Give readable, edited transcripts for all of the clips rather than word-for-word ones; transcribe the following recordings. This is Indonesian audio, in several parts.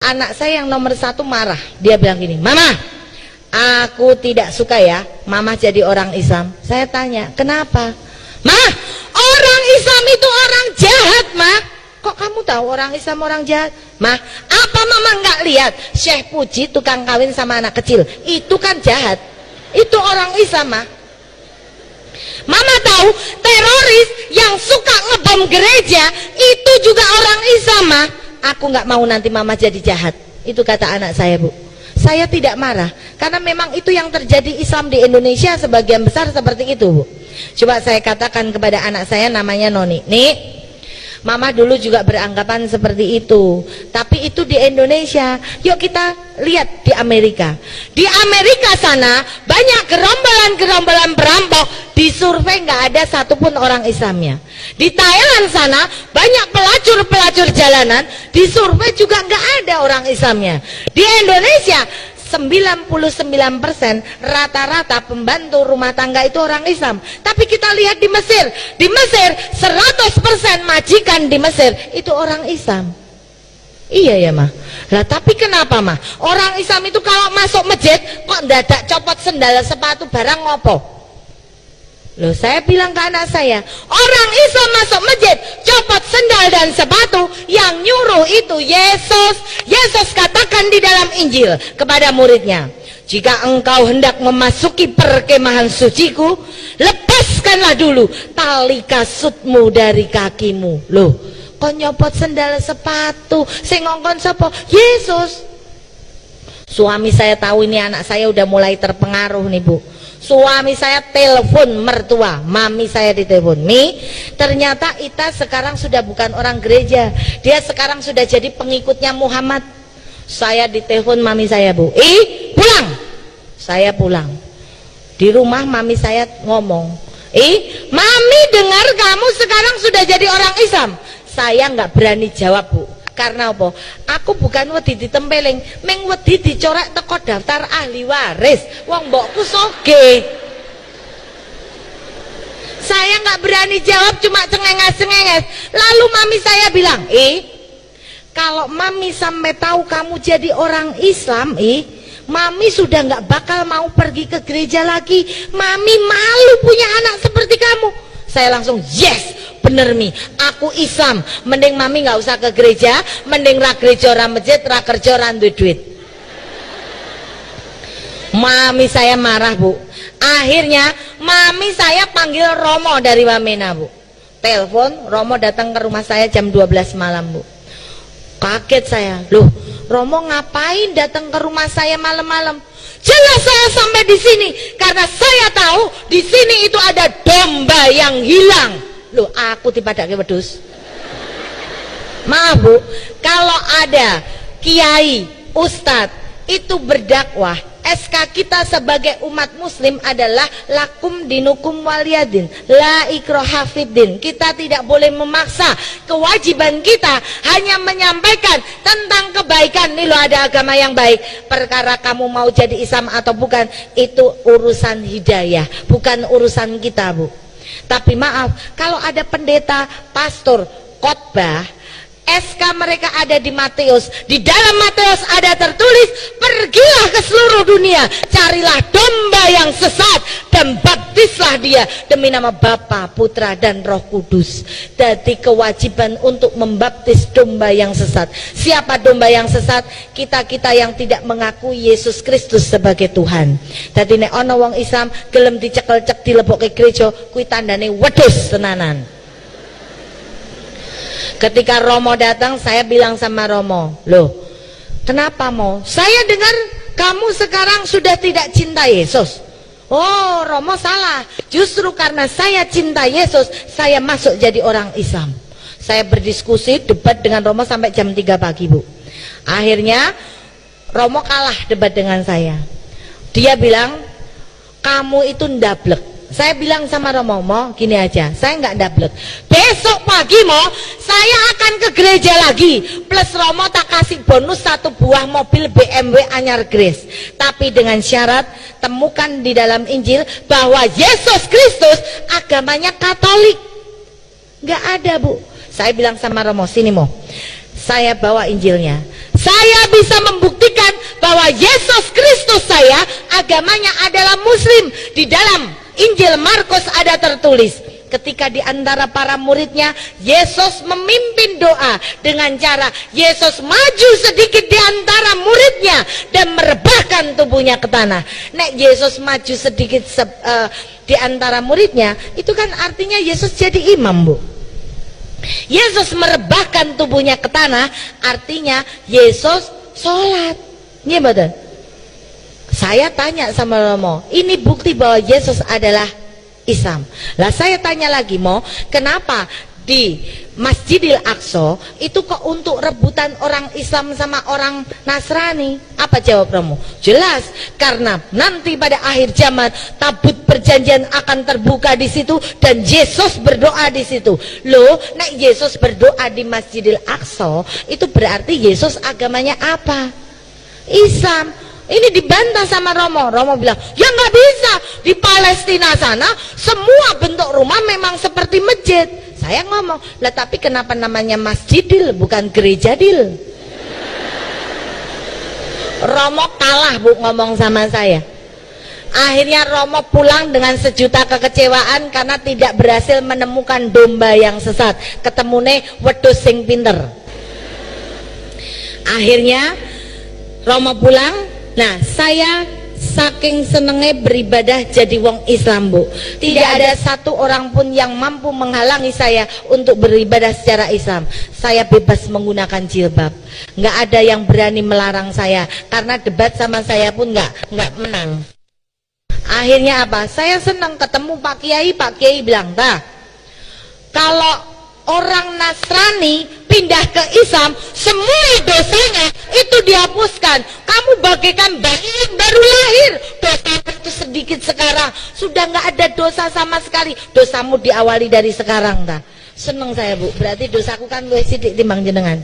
Anak saya yang nomor 1 marah. Dia bilang gini, "Mama, aku tidak suka ya Mama jadi orang Islam." Saya tanya, "Kenapa?" "Ma, orang Islam itu orang jahat, Ma." "Kok kamu tahu orang Islam orang jahat?" "Ma, apa Mama nggak lihat Syekh Puji tukang kawin sama anak kecil? Itu kan jahat. Itu orang Islam, Ma." "Mama tahu teroris yang suka ngebom gereja itu juga orang Islam, Ma." "Aku nggak mau nanti Mama jadi jahat." Itu kata anak saya, Bu. Saya tidak marah karena memang itu yang terjadi Islam di Indonesia sebagian besar seperti itu, Bu. Coba saya katakan kepada anak saya namanya Noni, "Nih, Mama dulu juga beranggapan seperti itu, tapi itu di Indonesia. Yuk kita lihat di Amerika. Di Amerika sana banyak gerombolan-gerombolan perampok, disurvei nggak ada satupun orang Islamnya. Di Thailand sana banyak pelacur-pelacur jalanan, disurvei juga nggak ada orang Islamnya. Di Indonesia 99% rata-rata pembantu rumah tangga itu orang Islam. Tapi kita lihat di Mesir 100% majikan di Mesir itu orang Islam. Iya ya, Ma. Lah tapi kenapa, Ma? Orang Islam itu kalau masuk masjid kok dadak copot sendal sepatu barang ngopo? Loh, saya bilang ke anak saya, orang Islam masuk masjid copot sendal dan sepatu, yang nyuruh itu Yesus. Yesus katakan di dalam Injil kepada muridnya, "Jika engkau hendak memasuki perkemahan suciku, lepaskanlah dulu tali kasutmu dari kakimu." Loh, kok nyopot sendal sepatu? Sing ngongkon sapa? Yesus. Suami saya tahu ini anak saya udah mulai terpengaruh nih, Bu. Suami saya telepon mertua, mami saya ditelepon, "Mi, ternyata Ita sekarang sudah bukan orang gereja, dia sekarang sudah jadi pengikutnya Muhammad." Saya ditelepon mami saya, Bu, pulang." Saya pulang. Di rumah mami saya ngomong, "Mami dengar kamu sekarang sudah jadi orang Islam." Saya nggak berani jawab, Bu. Karena apa? Aku bukan wedi ditempeling, meng wedi dicorek teko daftar ahli waris. Wong mbokku soge. Saya nggak berani jawab, cuma cengenges-cengenges. Lalu mami saya bilang, kalau mami sampai tahu kamu jadi orang Islam, mami sudah nggak bakal mau pergi ke gereja lagi. Mami malu punya anak seperti kamu." Saya langsung, "Yes, bener Mi, aku Islam. Mending mami nggak usah ke gereja, mending ra gereja ra masjid, ra kerja ra duit duit." Mami saya marah, Bu. Akhirnya mami saya panggil Romo dari Wamena, Bu. Telepon, Romo datang ke rumah saya jam 12 malam, Bu. Kaget saya, "Loh, Romo ngapain datang ke rumah saya malam-malam?" "Jelas saya sampai di sini karena saya tahu di sini itu ada domba yang hilang." Loh, aku dipadake wedhus. Maaf, Bu, kalau ada kiai, ustadz itu berdakwah, SK kita sebagai umat muslim adalah lakum dinukum waliyadin, la ikraha fiddin. Kita tidak boleh memaksa. Kewajiban kita hanya menyampaikan tentang kebaikan. Nih loh, ada agama yang baik. Perkara kamu mau jadi Islam atau bukan, itu urusan hidayah, bukan urusan kita, Bu. Tapi maaf, kalau ada pendeta, pastor, khotbah, SK mereka ada di Matius. Di dalam Matius ada tertulis, "Pergilah ke seluruh dunia, carilah domba yang sesat dan baptislah dia demi nama Bapa, Putra dan Roh Kudus." Jadi kewajiban untuk membaptis domba yang sesat. Siapa domba yang sesat? Kita-kita yang tidak mengakui Yesus Kristus sebagai Tuhan. Jadi nek ana wong Islam gelem dicekel-cek dilebokke gereja, kuwi tandane wedhus tenanan. Ketika Romo datang, saya bilang sama Romo, "Loh, kenapa Mo? Saya dengar kamu sekarang sudah tidak cinta Yesus." "Oh, Romo salah. Justru karena saya cinta Yesus, saya masuk jadi orang Islam." Saya berdiskusi, debat dengan Romo sampai jam 3 pagi, Bu. Akhirnya Romo kalah debat dengan saya. Dia bilang, "Kamu itu ndablek." Saya bilang sama Romo, "Mo, gini aja, saya nggak ndablek. Besok pagi, Mo, saya akan ke gereja lagi. Plus Romo tak kasih bonus 1 buah mobil BMW anyar Grace. Tapi dengan syarat, temukan di dalam Injil bahwa Yesus Kristus agamanya Katolik." Nggak ada, Bu. Saya bilang sama Romo, "Sini, Mo. Saya bawa Injilnya. Saya bisa membuktikan bahwa Yesus Kristus saya agamanya adalah Muslim. Di dalam Injil Markus ada tertulis, ketika di antara para muridnya, Yesus memimpin doa dengan cara Yesus maju sedikit di antara muridnya dan merebahkan tubuhnya ke tanah. Nek Yesus maju sedikit di antara muridnya, itu kan artinya Yesus jadi imam, Bu. Yesus merebahkan tubuhnya ke tanah, artinya Yesus sholat. Iya betul. Saya tanya sama Romo, ini bukti bahwa Yesus adalah Islam. Lah saya tanya lagi, Mo, kenapa di Masjidil Aqsa itu kok untuk rebutan orang Islam sama orang Nasrani? Apa jawab Romo? Jelas, karena nanti pada akhir zaman tabut perjanjian akan terbuka di situ dan Yesus berdoa di situ. Loh, nek Yesus berdoa di Masjidil Aqsa, itu berarti Yesus agamanya apa? Islam. Ini dibantah sama Romo. Romo bilang, ya nggak bisa. Di Palestina sana semua bentuk rumah memang seperti masjid. Saya ngomong, lah tapi kenapa namanya Masjidil bukan Gerejadil? Romo kalah, Bu, ngomong sama saya. Akhirnya Romo pulang dengan sejuta kekecewaan karena tidak berhasil menemukan domba yang sesat. Ketemune wedhus sing pinter. Akhirnya Romo pulang. Nah, saya saking senengnya beribadah jadi wong Islam, Bu. Tidak ada satu orang pun yang mampu menghalangi saya untuk beribadah secara Islam. Saya bebas menggunakan jilbab. Nggak ada yang berani melarang saya, karena debat sama saya pun nggak menang. Akhirnya apa? Saya senang ketemu Pak Kiai bilang, kalau orang Nasrani pindah ke Islam, semua dosanya itu dihapuskan. Kamu bagaikan bayi yang baru lahir, dosa itu sedikit sekarang, sudah nggak ada dosa sama sekali. Dosamu diawali dari sekarang, Seneng saya, Bu. Berarti dosaku kan luwih sithik timbang jenengan.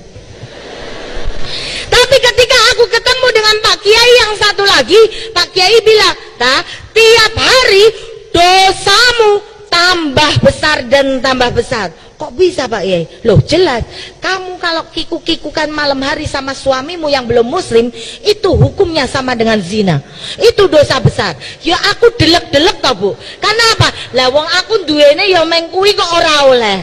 Tapi ketika aku ketemu dengan Pak Kiai yang satu lagi, Pak Kiai bilang, tiap hari dosamu tambah besar dan tambah besar. Kok bisa, Pak Yai? Loh, jelas. Kamu kalau kikuk-kikukan malam hari sama suamimu yang belum muslim, itu hukumnya sama dengan zina. Itu dosa besar. Ya aku delek-delek toh, Bu. Karena apa? Lah wong aku duwene ya mengkui kok ora oleh.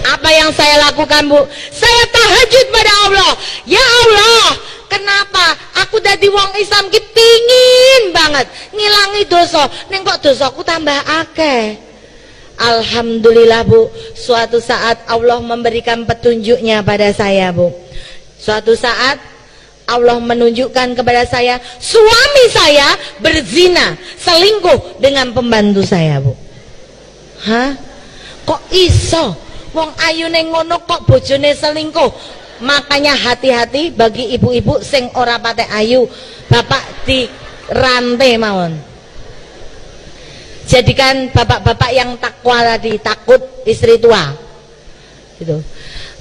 Apa yang saya lakukan, Bu? Saya tahajud pada Allah. Ya Allah, kenapa aku dadi wong Islam ki pingin banget ngilangi dosa, ning kok dosaku tambah akeh. Alhamdulillah, Bu, suatu saat Allah memberikan petunjuknya pada saya, Bu. Suatu saat Allah menunjukkan kepada saya, suami saya berzina, selingkuh dengan pembantu saya, Bu. Hah? Kok iso? Wong ayune ngono kok bojone selingkuh? Makanya hati-hati bagi ibu-ibu sing ora patek ayu, bapak di rantai mawon. Jadikan bapak-bapak yang takwa tadi, takut istri tua gitu.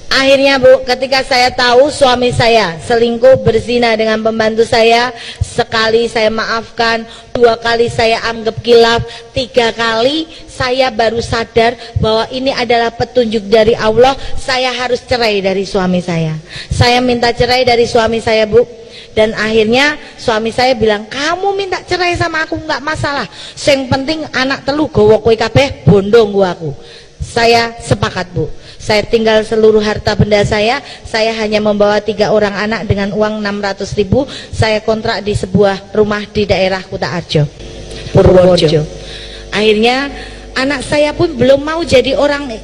Akhirnya, Bu, ketika saya tahu suami saya selingkuh berzina dengan pembantu saya, sekali saya maafkan, 2 kali saya anggap khilaf, 3 kali saya baru sadar bahwa ini adalah petunjuk dari Allah. Saya harus cerai dari suami saya. Saya minta cerai dari suami saya, Bu. Dan akhirnya suami saya bilang, kamu minta cerai sama aku nggak masalah, sing penting anak telu gowo kowe kabeh bondo nggo aku. Saya sepakat, Bu. Saya tinggal seluruh harta benda saya hanya membawa 3 orang anak dengan uang 600.000. Saya kontrak di sebuah rumah di daerah Kutoarjo, Purworejo. Akhirnya anak saya pun belum mau jadi orang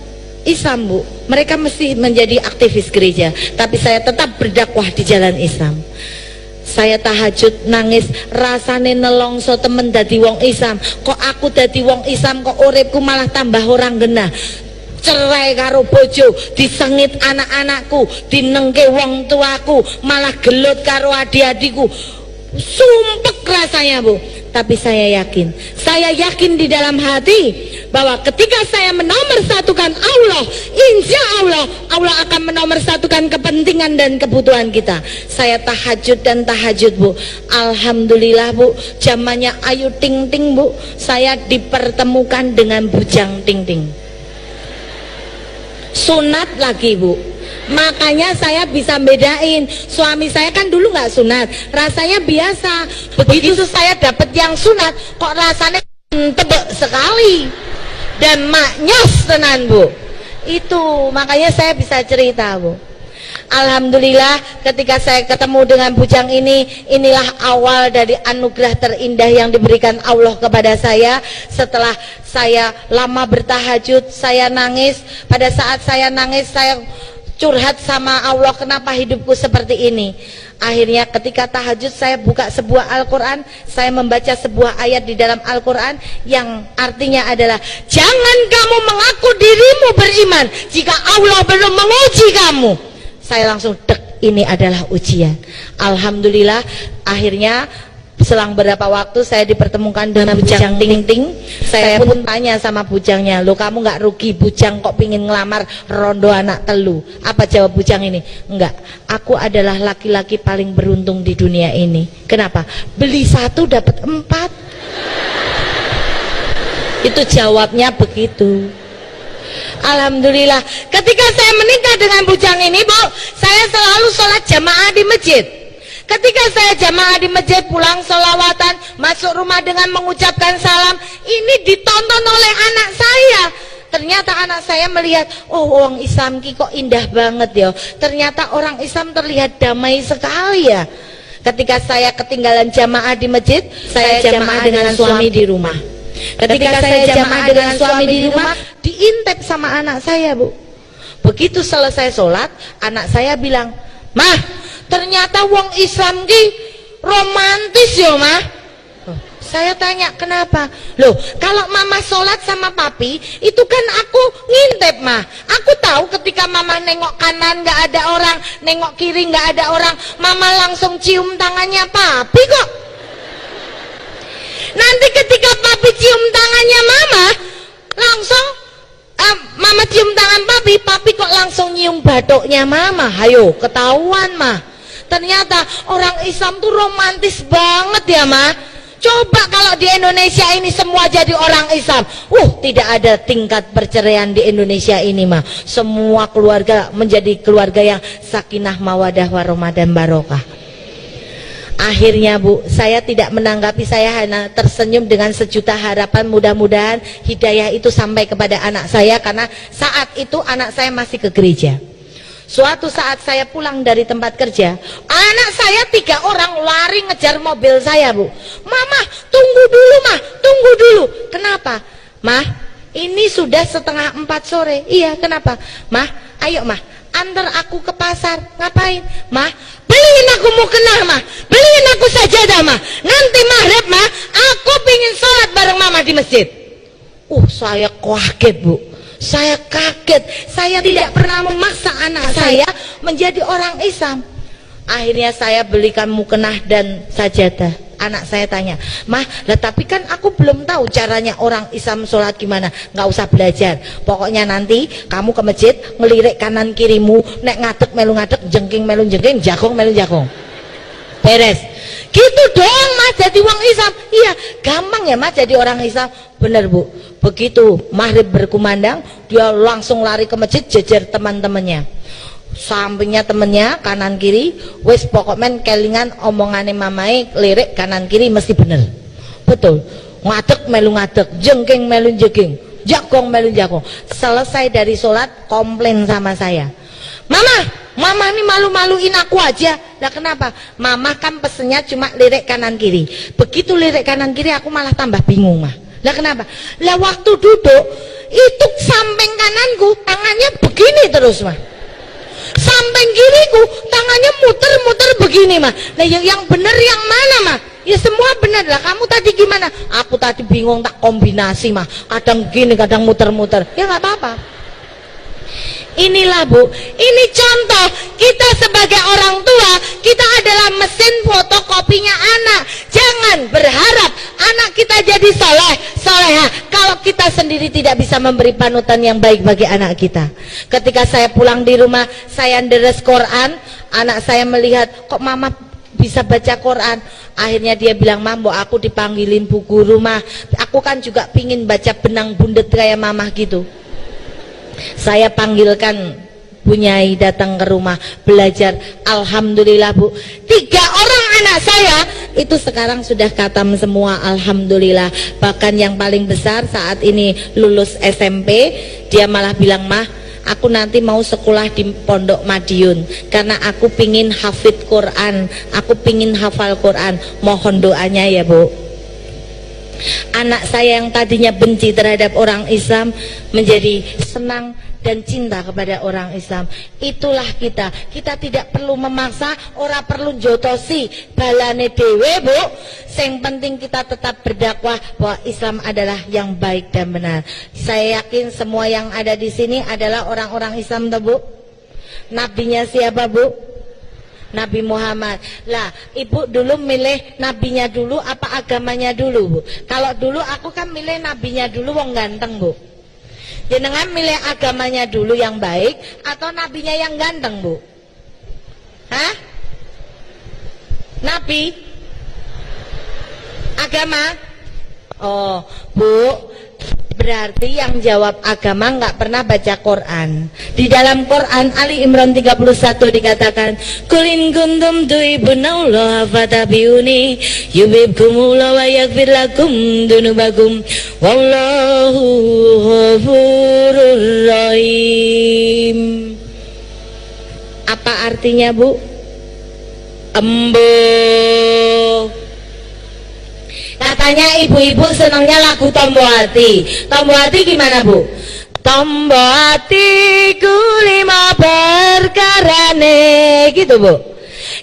Islam, Bu. Mereka mesti menjadi aktivis gereja, tapi saya tetap berdakwah di jalan Islam. Saya tahajud nangis, rasane nelongso temen dadi wong Islam. Kok aku dadi wong Islam kok uripku malah tambah orang genah. Cerai karo bojo, disengit anak-anakku, dinengke wong tuaku, malah gelut karo adik-adikku. Sumpek rasanya, Bu. Tapi saya yakin di dalam hati bahwa ketika saya menomorsatukan Allah, insya Allah Allah akan menomorsatukan kepentingan dan kebutuhan kita. Saya tahajud dan tahajud, Bu. Alhamdulillah, Bu, zamannya Ayu Ting Ting, Bu, saya dipertemukan dengan Bujang Ting Ting. Sunat lagi, Bu. Makanya saya bisa bedain. Suami saya kan dulu nggak sunat, rasanya biasa. Begitu saya dapat yang sunat, kok rasanya tebek sekali dan maknyos tenan Bu. Itu makanya saya bisa cerita Bu. Alhamdulillah ketika saya ketemu dengan bujang ini, inilah awal dari anugerah terindah yang diberikan Allah kepada saya. Setelah saya lama bertahajud, saya nangis. Pada saat saya nangis, saya curhat sama Allah, kenapa hidupku seperti ini. Akhirnya ketika tahajud saya buka sebuah Al-Quran, saya membaca sebuah ayat di dalam Al-Quran yang artinya adalah, jangan kamu mengaku dirimu beriman jika Allah belum menguji kamu. Saya langsung dek, ini adalah ujian. Alhamdulillah akhirnya selang berapa waktu saya dipertemukan dengan bujang ting-ting. Saya pun tanya sama bujangnya, lo kamu nggak rugi bujang kok pingin ngelamar rondo anak telu? Apa jawab bujang ini? Enggak, aku adalah laki-laki paling beruntung di dunia ini. Kenapa? Beli satu dapat 4. Itu jawabnya begitu. Alhamdulillah ketika saya menikah dengan bujang ini Bu, saya selalu sholat jamaah di masjid. Ketika saya jamaah di masjid, pulang sholawatan, masuk rumah dengan mengucapkan salam, ini ditonton oleh anak saya. Ternyata anak saya melihat, oh orang Islam ki kok indah banget ya. Ternyata orang Islam terlihat damai sekali ya. Ketika saya ketinggalan jamaah di masjid, saya jamaah dengan suami di rumah. Ketika saya jamaah dengan suami di rumah, diintip sama anak saya Bu. Begitu selesai sholat, anak saya bilang, "Mah, ternyata wong Islam ki romantis ya Mah." Saya tanya, kenapa? Loh, kalau mama sholat sama papi, itu kan aku ngintip Mah. Aku tahu ketika mama nengok kanan nggak ada orang, nengok kiri nggak ada orang, mama langsung cium tangannya papi kok. Nanti ketika papi cium tangannya mama, langsung mama cium tangan papi, papi kok langsung nyium batuknya mama. Hayo, ketahuan Mah. Ternyata orang Islam tuh romantis banget ya Mah. Coba kalau di Indonesia ini semua jadi orang Islam, tidak ada tingkat perceraian di Indonesia ini Mah. Semua keluarga menjadi keluarga yang sakinah mawadah warahmah dan barokah. Akhirnya Bu, saya tidak menanggapi, saya hanya tersenyum dengan sejuta harapan. Mudah-mudahan hidayah itu sampai kepada anak saya, karena saat itu anak saya masih ke gereja. Suatu saat saya pulang dari tempat kerja, anak saya 3 orang lari ngejar mobil saya Bu. Mama, tunggu dulu Mah, tunggu dulu. Kenapa? Mah, ini sudah 3:30 sore. Iya, kenapa? Mah, ayo Mah, antar aku ke pasar. Ngapain? Mah, beliin aku mukena Mah, beliin aku sajadah Mah. Nanti maghrib Mah, aku pingin sholat bareng Mama di masjid. Saya kaget Bu. Saya kaget. Saya tidak pernah memaksa anak saya menjadi orang Islam. Akhirnya saya belikan mukenah dan sajadah. Anak saya tanya, "Mah, lah tapi kan aku belum tahu caranya orang Islam sholat gimana." Nggak usah belajar, pokoknya nanti kamu ke masjid ngelirik kanan kirimu, nek ngadeg melu ngadeg, jengking melu jengking, jagong melu jagong, beres gitu doang Mah jadi orang Islam. Iya, gampang ya Mah jadi orang Islam. Bener Bu. Begitu maghrib berkumandang, dia langsung lari ke masjid jejer teman-temannya. Sampingnya temennya kanan kiri, wes pokok men kelingan omongane mamai, lirik kanan kiri mesti bener. Betul. Ngadeg melu ngadeg, jengking melu jengking, jagong melu jagong. Selesai dari sholat komplain sama saya, Mama ini malu-maluin aku aja. Lah kenapa? Mama kan pesennya cuma lirik kanan kiri. Begitu lirik kanan kiri aku malah tambah bingung Mah. Lah kenapa? Lah waktu duduk itu samping kananku tangannya begini terus Mah. Samping kiriku tangannya muter-muter begini Mah. Nah yang bener yang mana Mah? Ya semua bener lah. Kamu tadi gimana? Aku tadi bingung tak kombinasi Mah. Kadang gini, kadang muter-muter. Ya nggak apa-apa. Inilah Bu, ini contoh kita sebagai orang tua, kita adalah mesin fotokopinya anak. Jangan berharap anak kita jadi soleha kalau kita sendiri tidak bisa memberi panutan yang baik bagi anak kita. Ketika saya pulang di rumah, saya deres Quran, anak saya melihat kok mama bisa baca Quran. Akhirnya dia bilang, "Mambo, aku dipanggilin bu guru Mah. Aku kan juga pingin baca benang bundet kayak mamah gitu." Saya panggilkan Bu Nyai datang ke rumah belajar. Alhamdulillah Bu, 3 orang anak saya itu sekarang sudah khatam semua, alhamdulillah. Bahkan yang paling besar saat ini lulus SMP, dia malah bilang, "Mah, aku nanti mau sekolah di Pondok Madiun karena aku pingin hafid Quran, aku pingin hafal Quran, mohon doanya ya Bu." Anak saya yang tadinya benci terhadap orang Islam menjadi senang dan cinta kepada orang Islam. Itulah kita tidak perlu memaksa, ora perlu jotosi balane dewe Bu. Yang penting kita tetap berdakwah bahwa Islam adalah yang baik dan benar. Saya yakin semua yang ada di sini adalah orang-orang Islam toh Bu. Nabinya siapa Bu? Nabi Muhammad. Lah, Ibu dulu milih nabinya dulu apa agamanya dulu Bu? Kalau dulu aku kan milih nabinya dulu, wong ganteng Bu. Jenengan milih agamanya dulu yang baik atau nabinya yang ganteng Bu? Hah? Nabi? Agama? Oh Bu, berarti yang jawab agama nggak pernah baca Quran. Di dalam Quran Ali Imran 31 dikatakan, "Kulin kuntum tuhibbunallah fatabi'uni yuhibbukumullah wa yaghfir lakum dunubakum wallahu ghafurur rahim." Apa artinya Bu? Embo. Katanya ibu-ibu senangnya lagu Tombo Hati. Tombo Hati gimana Bu? Tombo hatiku 5 perkarane, gitu Bu.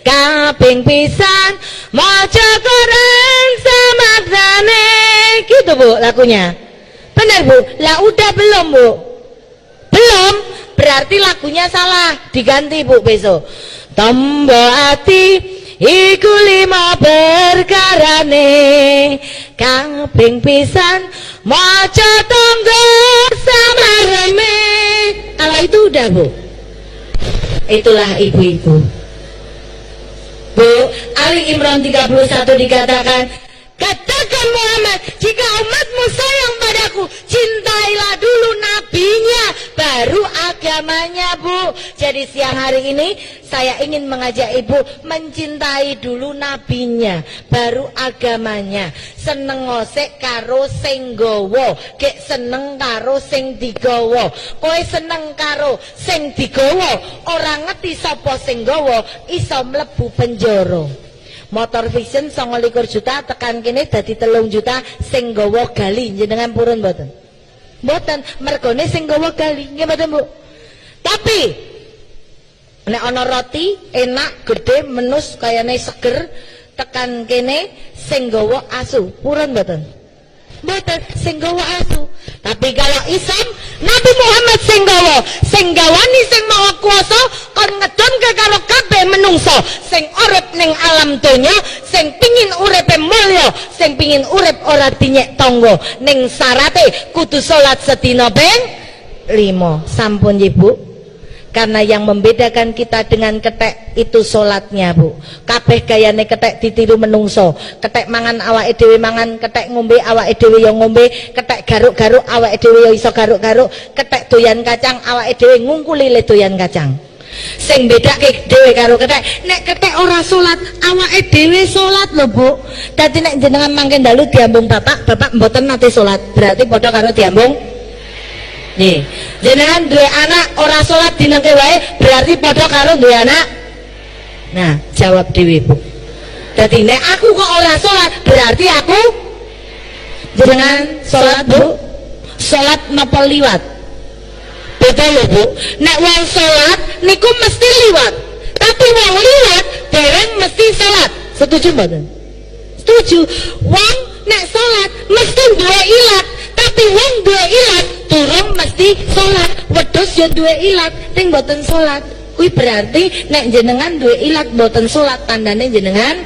Kaping pisan maca Quran samaknane, gitu Bu lagunya. Benar Bu? Lah udah belum Bu? Belum? Berarti lagunya salah, diganti Bu besok. Tombo hati iku 5 perkarane, kaping pisan maca tonggo sama reme. Kalau itu udah Bu. Itulah ibu-ibu Bu. Ali Imran 31 dikatakan, "Katakan Muhammad, jika umatmu sayang padaku, cintailah dulu nabinya, baru agamanya Bu." Jadi siang hari ini saya ingin mengajak ibu mencintai dulu nabinya, baru agamanya. Seneng ngosek karo sing gowo, gek seneng karo sing digowo. Kowe seneng karo sing digowo, orang ngerti sapa sing gowo, iso mlebu penjara. Motor Vision 29 juta, tekan kene dadi 3 juta sing gawa gali. Jenengan purun mboten? Mboten, mergone sing gawa gali, nggih mboten Bu? Tapi nek ana roti enak gede menus kayane seger, tekan kene sing gawa asu, purun mboten? Mboten, sing gawa asu. Tapi kalau Islam, Nabi Muhammad sing gawani sing maha kuasa kon ngedonke karo kabeh menungso sing urip ning alam donya, sing pingin uripe mulya, sing pingin urip ora dinyek tangga, ning syarate kudu salat sedina ping 5. Sampun nggih Bu. Karena yang membedakan kita dengan ketek itu salatnya Bu. Kabeh gayane ketek ditiru menungso. Ketek mangan awake dhewe mangan, ketek ngombe awake dhewe ya ngombe, ketek garuk-garuk awake dhewe ya iso garuk-garuk, ketek doyan kacang awake dhewe ngungkuli le doyan kacang. Sing bedake dhewe karo ketek, nek ketek ora salat awake dhewe salat lho Bu. Dadi nek jenengan mangke dalu diambung bapak mboten nate salat, berarti padha karo diambung. Nih, jenengan duwe anak ora salat dinengke wae berarti padha karo duwe anak. Nah, jawab dhewe Bu. Dadi nek aku kok ora salat berarti aku jenengan salat Bu. Salat napa liwat? Betul lho Bu. Nek wong salat niku mesti liwat. Tapi wong liwat dereng mesti salat. Setuju mboten? Setuju. Wong nek salat mesti duwe ilat, tapi wong duwe ilat durung mesti salat. Wedhus ya duwe ilat ning mboten salat. Kuwi berarti nek jenengan duwe ilat mboten salat, tandane jenengan.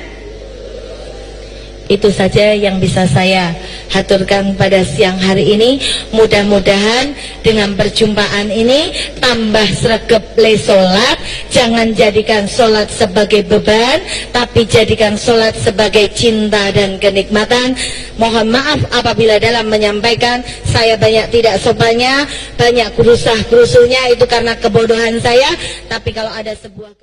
Itu saja yang bisa saya haturkan pada siang hari ini. Mudah-mudahan dengan perjumpaan ini tambah sregep le sholat. Jangan jadikan sholat sebagai beban, tapi jadikan sholat sebagai cinta dan kenikmatan. Mohon maaf apabila dalam menyampaikan saya banyak tidak sopannya, banyak gerusah-gerusuhnya, itu karena kebodohan saya. Tapi kalau ada sebuah